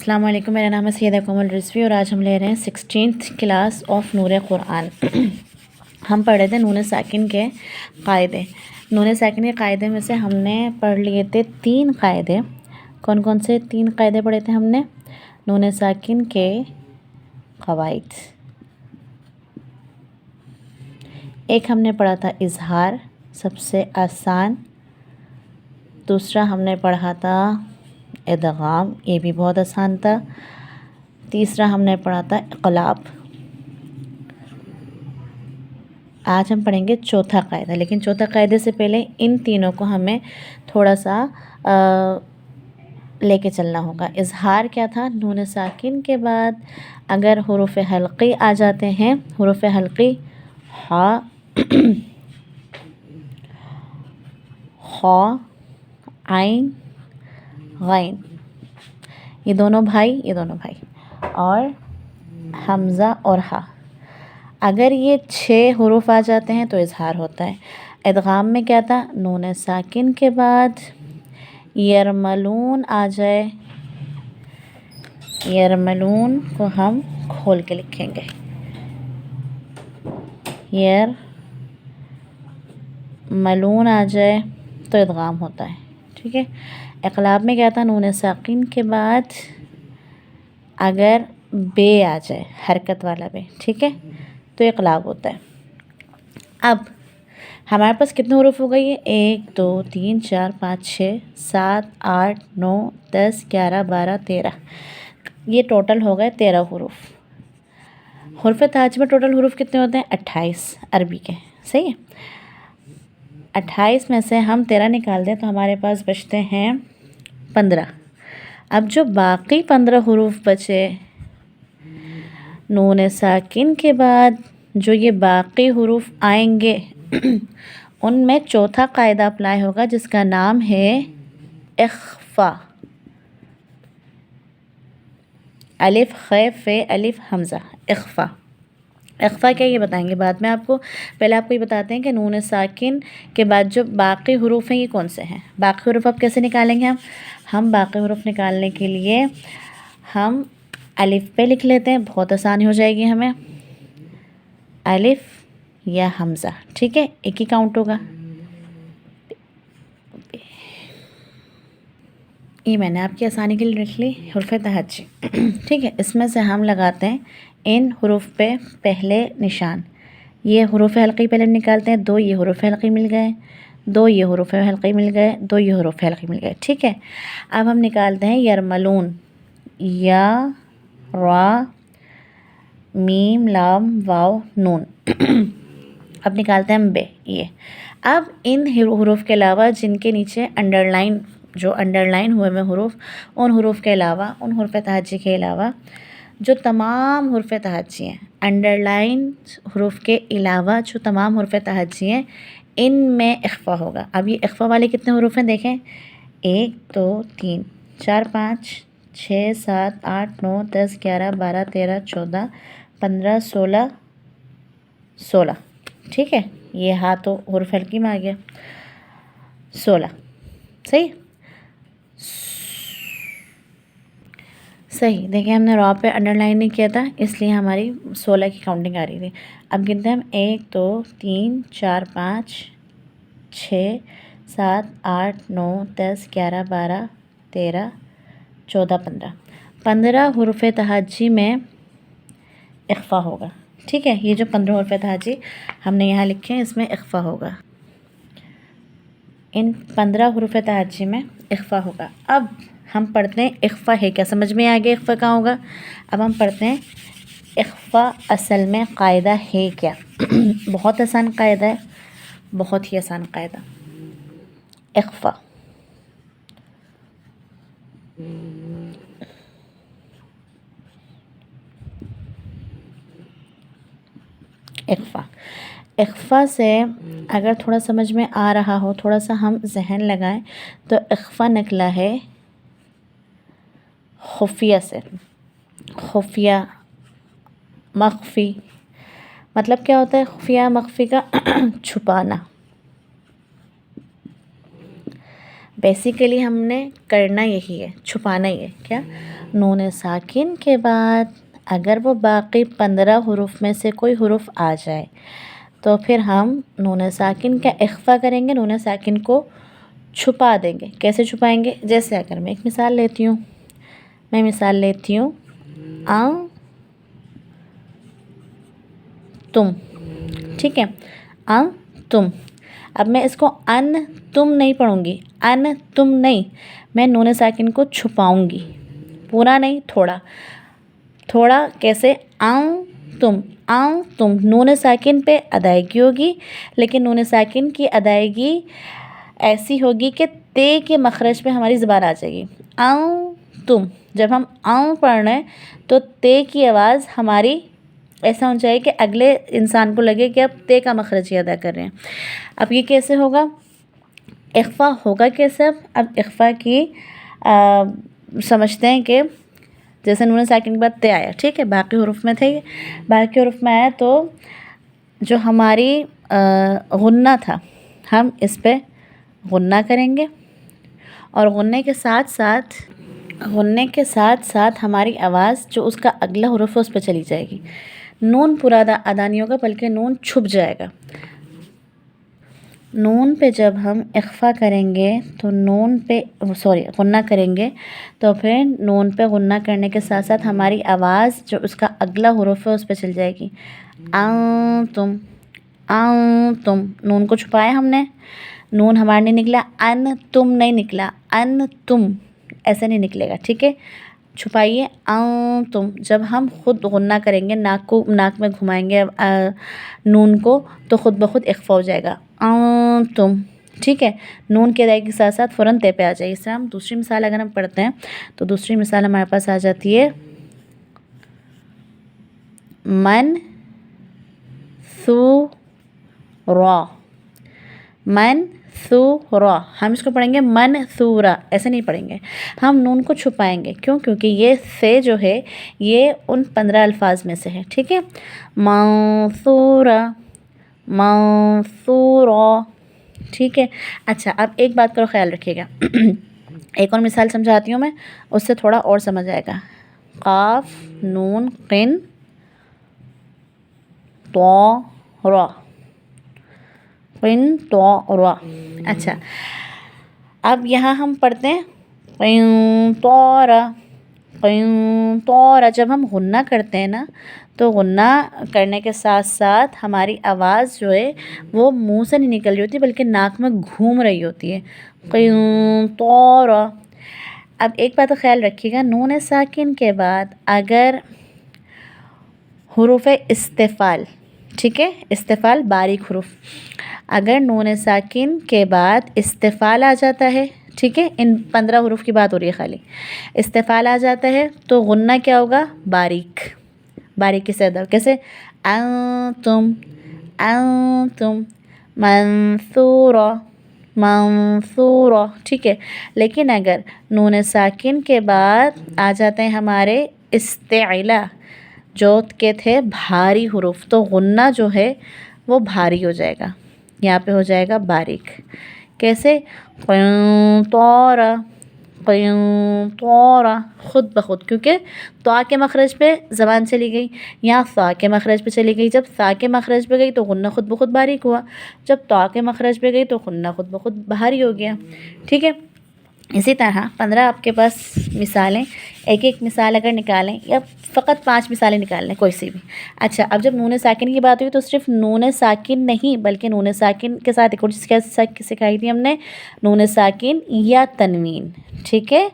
السلام علیکم، میرا نام ہے سیدہ کومل رضوی اور آج ہم لے رہے ہیں 16th کلاس آف نور قرآن۔ ہم پڑھے تھے نون ساکن کے قاعدے۔ نون ساکن کے قاعدے میں سے ہم نے پڑھ لیے تھے 3 قاعدے۔ کون کون سے 3 قاعدے پڑھے تھے ہم نے؟ نون ساکن کے قواعد۔ ایک ہم نے پڑھا تھا اظہار، سب سے آسان۔ دوسرا ہم نے پڑھا تھا ادغام، یہ بھی بہت آسان تھا۔ تیسرا ہم نے پڑھا تھا اقلاب۔ آج ہم پڑھیں گے چوتھا قاعدہ، لیکن چوتھا قاعدے سے پہلے ان تینوں کو ہمیں تھوڑا سا لے کے چلنا ہوگا۔ اظہار کیا تھا؟ نون ساکن کے بعد اگر حروف حلقی آ جاتے ہیں، حروف حلقی ہا، خا، عین، غین، یہ دونوں بھائی اور حمزہ اور ہا، اگر یہ 6 حروف آ جاتے ہیں تو اظہار ہوتا ہے۔ ادغام میں کیا تھا؟ نون ساکن کے بعد یرملون آ جائے، یرملون کو ہم کھول کے لکھیں گے، یرملون آ جائے تو ادغام ہوتا ہے، ٹھیک ہے۔ اقلاب میں کیا تھا؟ نون ساکن کے بعد اگر بے آ جائے، حرکت والا بے، ٹھیک ہے، تو اقلاب ہوتا ہے۔ اب ہمارے پاس کتنے حروف ہو گئی ہے؟ 1 2 3 4 5 6 7 8 9 10 11 12 13، یہ ٹوٹل ہو گئے 13 حروف۔ حروف تہجی میں ٹوٹل حروف کتنے ہوتے ہیں؟ 28 عربی کے، صحیح ہے۔ 28 میں سے ہم 13 نکال دیں تو ہمارے پاس بچتے ہیں 15۔ اب جو باقی 15 حروف بچے، نون ساکن کے بعد جو یہ باقی حروف آئیں گے ان میں چوتھا قاعدہ اپلائی ہوگا جس کا نام ہے اخفا۔ الف خ ف الف حمزہ، اخفا۔ اخفا کیا یہ بتائیں گے بعد میں آپ کو، پہلے آپ کو یہ بتاتے ہیں کہ نون ساکن کے بعد جو باقی حروف ہیں یہ کون سے ہیں۔ باقی حروف اب کیسے نکالیں گے ہم باقی حروف نکالنے کے لیے ہم الف پہ لکھ لیتے ہیں، بہت آسانی ہو جائے گی ہمیں، الف یا حمزہ، ٹھیک ہے، ایک ہی کاؤنٹ ہوگا۔ یہ میں نے آپ کی آسانی کے لیے لکھ لی حروف تہجی، ٹھیک ہے۔ اس میں سے ہم لگاتے ہیں ان حروف پہ پہلے نشان، یہ حروف حلقی پہلے نکالتے ہیں، 2 یہ حروف حلقی مل گئے، 2 یہ حروف حلقی مل گئے، 2 یہ حروف حلقی مل گئے، ٹھیک ہے۔ اب ہم نکالتے ہیں یرملون، یا را میم لام واو نون، اب نکالتے ہیں ہم بے، یہ۔ اب ان حروف کے علاوہ جن کے نیچے انڈر لائن ہوئے میں حروف، ان حروف کے علاوہ، ان حروف تہجی کے علاوہ جو تمام حروف تہجی ہیں، انڈر لائن حروف کے علاوہ جو تمام حروف تہجی ہیں ان میں اخفا ہوگا۔ اب یہ اخفا والے کتنے حروف ہیں دیکھیں، 1 2 3 4 5 6 7 8 9 10 11 12 13 14 15 16، ٹھیک ہے، یہ ہاں تو حروف حلقی میں آ گیا، 16، صحیح۔ دیکھیں ہم نے را پہ انڈر لائن نہیں کیا تھا اس لیے ہماری 16 کی کاؤنٹنگ آ رہی تھی۔ اب گنتے ہیں ہم 1 2 3 4 5 6 7 8 9 10 11 12 13 14 15 حروف تہجی میں اخفا ہوگا، ٹھیک ہے۔ یہ جو 15 حروف تہجی ہم نے یہاں لکھے ہیں اس میں اخفا ہوگا، ان 15 حروف تہجی میں اخفا ہوگا۔ اب ہم پڑھتے ہیں اخفا ہے کیا، سمجھ میں آ گیا اخفا کہاں ہوگا؟ اب ہم پڑھتے ہیں اخفا اصل میں قاعدہ ہے کیا۔ بہت آسان قاعدہ ہے، بہت ہی آسان قاعدہ، اخفا۔ اخفا سے اگر تھوڑا سمجھ میں آ رہا ہو، تھوڑا سا ہم ذہن لگائیں تو اخفا نکلا ہے خفیہ سے، خفیہ مخفی، مطلب کیا ہوتا ہے خفیہ مخفی کا؟ چھپانا۔ بیسیکلی ہم نے کرنا یہی ہے، چھپانا ہی ہے کیا، نون ساکن کے بعد اگر وہ باقی 15 حروف میں سے کوئی حرف آ جائے تو پھر ہم نون ساکن کا اخفا کریں گے، نون ساکن کو چھپا دیں گے۔ کیسے چھپائیں گے؟ جیسے اگر میں ایک مثال لیتی ہوں، ان تم، ٹھیک ہے، ان تم۔ اب میں اس کو ان تم نہیں پڑھوں گی، ان تم نہیں، میں نون ساکن کو چھپاؤں گی، پورا نہیں، تھوڑا کیسے، ان تم، نون ساکن پہ ادائیگی ہوگی، لیکن نون ساکن کی ادائیگی ایسی ہوگی کہ تے کے مخرج پہ ہماری زبان آ جائے گی، ان تم۔ جب ہم ان پڑھ رہے ہیں تو تے کی آواز ہماری ایسا ہونا چاہیے کہ اگلے انسان کو لگے کہ اب تے کا مخرج ہی ادا کر رہے ہیں۔ اب یہ کیسے ہوگا؟ اخفا ہوگا کیسے؟ اب اخفا کی سمجھتے ہیں کہ جیسے نون ساکن کے بعد تے آیا، ٹھیک ہے، باقی حروف میں تھے، باقی حروف میں آیا تو جو ہماری غنہ تھا ہم اس پہ غنہ کریں گے، اور غنے کے ساتھ ساتھ ہماری آواز جو اس کا اگلا حرف ہے اس پہ چلی جائے گی۔ نون پورا ادا نہیں ہوگا بلکہ نون چھپ جائے گا۔ نون پہ جب ہم اخفا کریں گے تو غنہ کریں گے تو پھر نون پہ غنہ کرنے کے ساتھ ساتھ ہماری آواز جو اس کا اگلا حرف ہے اس پہ چل جائے گی، انتم، نون کو چھپایا ہم نے، نون ہمارا نہیں نکلا، ان تم نہیں نکلا، ان تم ایسے نہیں نکلے گا، ٹھیک ہے، چھپائیے، انتم۔ جب ہم خود غنہ کریں گے، ناک میں گھمائیں گے نون کو تو خود بخود اخفا ہو جائے گا، انتم، ٹھیک ہے، نون کے ادائیگی کے ساتھ ساتھ فوراً تے پہ آ جائے گی۔ اس طرح ہم دوسری مثال اگر ہم پڑھتے ہیں تو دوسری مثال ہمارے پاس آ جاتی ہے، منثورا، ہم اس کو پڑھیں گے منثورا، ایسے نہیں پڑھیں گے، ہم نون کو چھپائیں گے، کیوں؟ کیونکہ یہ سے جو ہے یہ ان 15 الفاظ میں سے ہے، ٹھیک ہے، منثورا، ٹھیک ہے۔ اچھا، اب ایک بات کا خیال رکھیے گا، ایک اور مثال سمجھاتی ہوں میں، اس سے تھوڑا اور سمجھ آئے گا، قاف نون قن طا را، اچھا، اب یہاں ہم پڑھتے ہیں قنطارا، جب ہم غنہ کرتے ہیں نا تو غنہ کرنے کے ساتھ ساتھ ہماری آواز جو ہے وہ منہ سے نہیں نکل رہی ہوتی بلکہ ناک میں گھوم رہی ہوتی ہے، قنطارا۔ اب ایک بات کا خیال رکھیے گا، نون ساکن کے بعد اگر حروف استفال، ٹھیک ہے، استفال باریک حروف، اگر نون ساکن کے بعد استفال آ جاتا ہے، ٹھیک ہے، ان 15 حروف کی بات ہو رہی ہے، خالی استفال آ جاتا ہے تو غنہ کیا ہوگا؟ باریکی سے ادا، کیسے؟ انتم منثورا، ٹھیک ہے، لیکن اگر نون ساکن کے بعد آ جاتے ہیں ہمارے استعلا جو کے تھے بھاری حروف تو غنہ جو ہے وہ بھاری ہو جائے گا، یہاں پہ ہو جائے گا باریک، کیسے؟ قنطارا، خود بخود، کیونکہ طا کے مخرج پہ زبان چلی گئی، یہاں ثا کے مخرج پہ چلی گئی، جب ثا کے مخرج پہ گئی تو غنہ خود بخود باریک ہوا، جب طا کے مخرج پہ گئی تو غنہ خود بخود بھاری ہو گیا، ٹھیک ہے۔ اسی طرح 15 آپ کے پاس مثالیں، ایک مثال اگر نکالیں یا فقط 5 مثالیں نکال لیں کوئی سی بھی۔ اچھا، اب جب نون ساکن کی بات ہوئی تو صرف نون ساکن نہیں بلکہ نون ساکن کے ساتھ ایک اور چیز سکھائی تھی ہم نے، نون ساکن یا تنوین، ٹھیک ہے،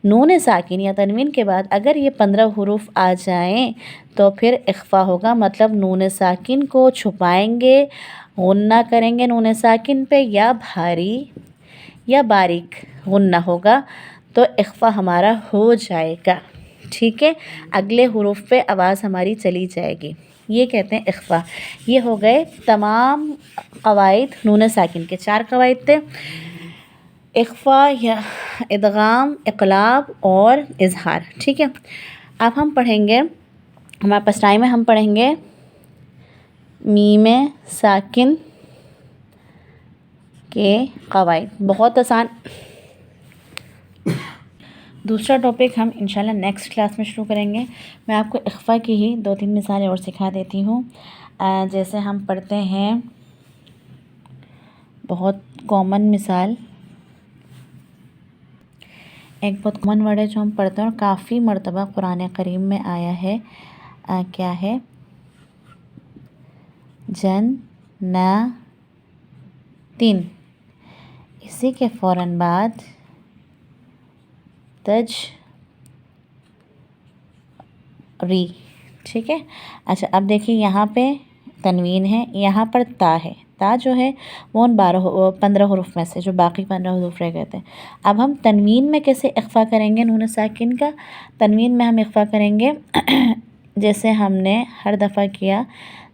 نون ساکن یا تنوین کے بعد اگر یہ 15 حروف آ جائیں تو پھر اخفا ہوگا، مطلب نون ساکن کو چھپائیں گے، غنہ کریں گے نون ساکن پہ، یا بھاری یا باریک غنہ ہوگا تو اخفا ہمارا ہو جائے گا، ٹھیک ہے، اگلے حروف پہ آواز ہماری چلی جائے گی، یہ کہتے ہیں اخفا۔ یہ ہو گئے تمام قواعد نون ساکن کے، 4 قواعد تھے، اخفا یا ادغام، اقلاب اور اظہار، ٹھیک ہے۔ اب ہم پڑھیں گے، ہمارے پاس ٹائم ہے، ہم پڑھیں گے میم ساکن کے قواعد، بہت آسان دوسرا ٹاپک ہم انشاءاللہ نیکسٹ کلاس میں شروع کریں گے. میں آپ کو اخفا کی ہی 2-3 مثالیں اور سکھا دیتی ہوں. جیسے ہم پڑھتے ہیں بہت کامن مثال، ایک بہت کامن ورڈ ہے جو ہم پڑھتے ہیں اور کافی مرتبہ قرآن کریم میں آیا ہے. کیا ہے؟ جناتن. اسی کے فوراً بعد تجری. ٹھیک ہے. اچھا اب دیکھیے یہاں پہ تنوین ہے، یہاں پر تا ہے. تا جو ہے وہ ان 15 حروف میں سے جو باقی 15 حروف رہ گئے تھے. اب ہم تنوین میں کیسے اخفا کریں گے نون ساکن کا؟ تنوین میں ہم اخفا کریں گے جیسے ہم نے ہر دفعہ کیا،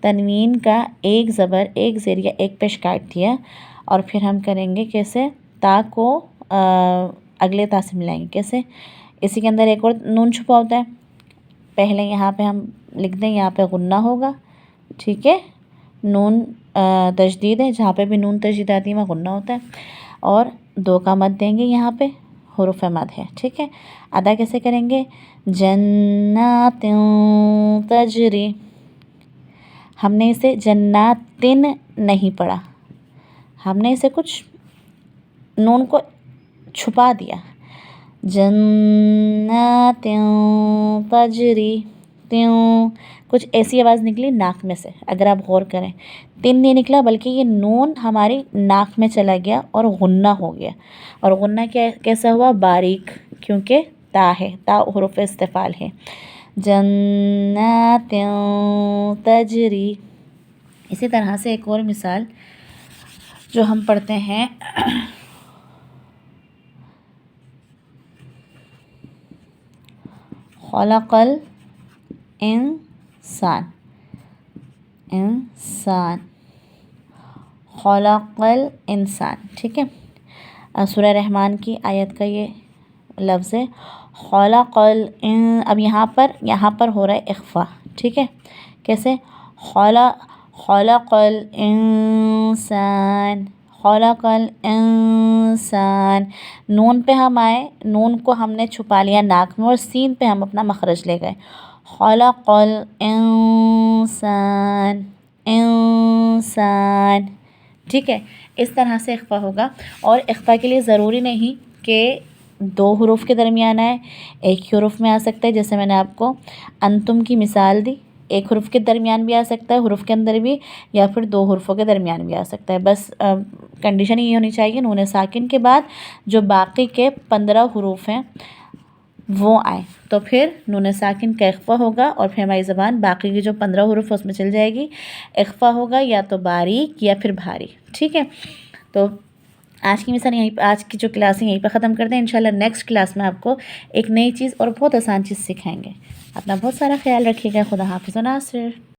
تنوین کا ایک زبر، ایک زیر یا ایک پیش کاٹ دیا، اور پھر ہم کریں گے کیسے؟ تا کو اگلے تا سے ملائیں گے. کیسے؟ اسی کے اندر ایک اور نون چھپا ہوتا ہے. پہلے یہاں پہ ہم لکھ دیں، یہاں پہ غنہ ہوگا. ٹھیک ہے. نون تشدید ہے، جہاں پہ بھی نون تشدید آتی ہے وہاں غنہ ہوتا ہے. اور 2 کا مد دیں گے، یہاں پہ حروف مد ہے. ٹھیک ہے. ادا کیسے کریں گے؟ جنات تجری. ہم نے اسے جناتن نہیں پڑھا، ہم نے اسے کچھ نون کو چھپا دیا. جنات تجری. کچھ ایسی آواز نکلی ناک میں سے، اگر آپ غور کریں تن نہیں نکلا بلکہ یہ نون ہماری ناک میں چلا گیا اور غنہ ہو گیا. اور غنہ کیسا ہوا؟ باریک، کیونکہ تا ہے، تا حروف استفعال ہے. جنات تجری. اسی طرح سے ایک اور مثال جو ہم پڑھتے ہیں خلق الانسان. خلق الانسان. ٹھیک ہے. سورہ رحمان کی آیت کا یہ لفظ ہے خلق اب یہاں پر ہو رہا ہے اخفا. ٹھیک ہے. کیسے؟ خلق الانسان. خلق الانسان. نون پہ ہم آئے، نون کو ہم نے چھپا لیا ناک میں، اور سین پہ ہم اپنا مخرج لے گئے. خلق الانسان. انسان. ٹھیک ہے. اس طرح سے اخفا ہوگا. اور اخفا کے لیے ضروری نہیں کہ 2 حروف کے درمیان آئے، ایک ہی حروف میں آ سکتا ہے. جیسے میں نے آپ کو انتم کی مثال دی، ایک حرف کے درمیان بھی آ سکتا ہے، حروف کے اندر بھی، یا پھر 2 حروفوں کے درمیان بھی آ سکتا ہے. بس کنڈیشن یہ ہونی چاہیے نون ساکن کے بعد جو باقی کے 15 حروف ہیں وہ آئیں، تو پھر نون ساکن کا اخفا ہوگا، اور پھر ہماری زبان باقی کی جو 15 حروف اس میں چل جائے گی. اخفا ہوگا یا تو باریک یا پھر بھاری. ٹھیک ہے. تو آج کی مثال آج کی جو کلاس ہے یہیں پہ ختم کرتے ہیں. انشاءاللہ نیکسٹ کلاس میں آپ کو ایک نئی چیز اور بہت آسان چیز سکھائیں گے. اپنا بہت سارا خیال رکھیے گا. خدا حافظ و ناصر.